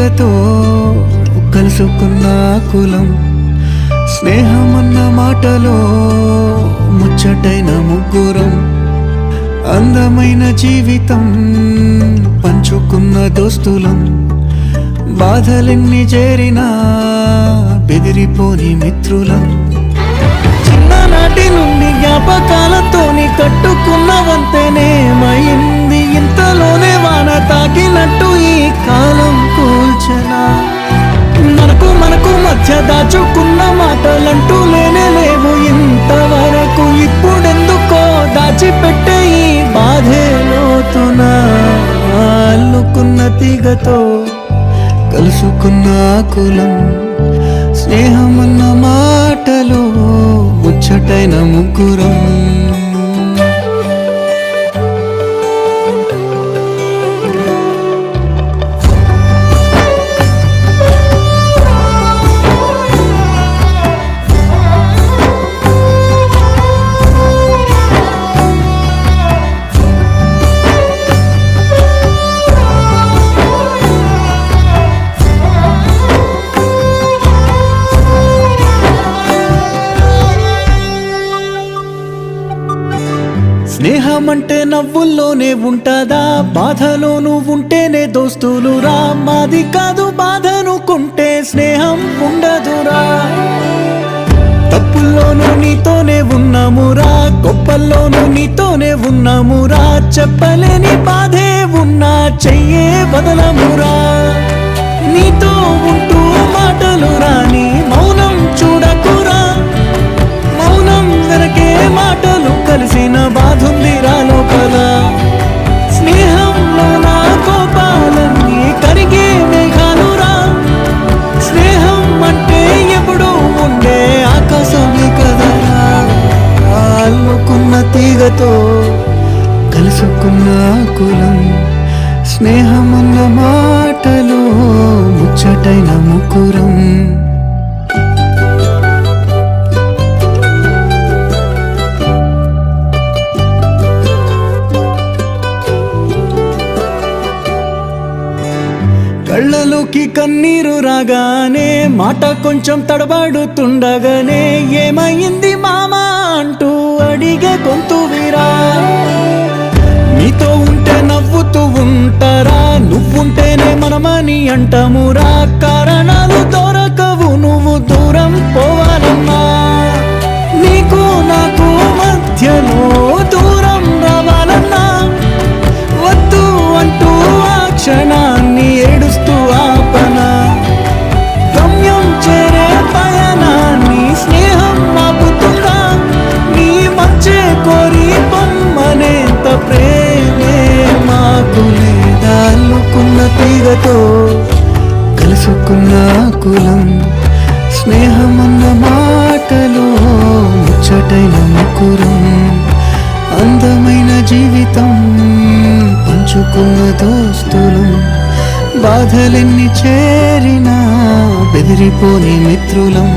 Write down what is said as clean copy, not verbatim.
తీగతో కలుసుకున్న కులం, స్నేహమన్న మాటలో ముచ్చటైన ముగ్గురం, అందమైన జీవితం పంచుకున్న దోస్తులం, బాధలెన్ని చేరినా బెదిరిపోని మిత్రులం, చిన్ననాటి నుండి జ్ఞాపకాలతోని కట్టుకున్న వంతెనేమైంది, ఇంతలోనే వాన తాకినట్టు ఈ కాలం కూల్చనా, మనకు మధ్య దాచుకున్న మాటలంటూ లేనే లేవు ఇంతవరకు, ఇప్పుడెందుకో దాచిపెట్టే ఈ బాధే లోతున, అల్లుకున్న తీగతో కలుసుకున్న కులం, స్నేహమన్న మాటలో ముచ్చటైన ముగ్గురం. స్నేహమంటే నవ్వుల్లోనే ఉంటదా, బాధలోనూ ఉంటేనే దోస్తులురా, మాది కాదు బాధనుకుంటే స్నేహం ఉండదురా, తప్పుల్లోనూ నీతోనే ఉన్నామురా, గొప్పల్లోనూ నీతోనే ఉన్నామురా, చెప్పలేని బాధే ఉన్నా చెయ్యే బదలమురా, నీతో ఉంటూ మాటలు రాని మౌనం చూడకురా, మౌనం వెనకే మాటలు కలిసిన బాధుందిరా లోపల, స్నేహంలో నా కోపాలన్నీ కరిగే మేఘాలురా, స్నేహం అంటే ఎప్పుడు ఉండే ఆకాశమే కదరా, అల్లుకున్న తీగతో కలుసుకున్న కులం, స్నేహమన్న మాటలో ముచ్చటైన ముగ్గురం. కళ్ళలోకి కన్నీరు రాగానే మాట కొంచెం తడబడుతుండగానే, ఏమైంది మామా అంటూ అడిగే గొంతు వీరా, నీతో ఉంటే నవ్వుతూ ఉంటారా, నువ్వుంటేనే మనమని అంటామురా, కారణాలు దొరకవు నువ్వు దూరం పోవాలన్నా, నీకు నాకు మధ్యలో దూరం రావాలన్నా, వద్దు అంటూ ఆ క్షణాన్ని ఏడుస్తూ ఆపనా, గమ్యం చేరే పయనాన్ని స్నేహం ఆపుతుందా, నీ మంచే కోరి పొమ్మనేంత ప్రేమే మాకు లేదా, అల్లుకున్న తీగతో కలుసుకున్న కులం, స్నేహమన్న మాటలో ముచ్చటైన ముగ్గురం, అందమైన జీవితం పంచుకున్న దోస్తులం, బాధలెన్ని చేరినా బెదిరిపోని మిత్రులం.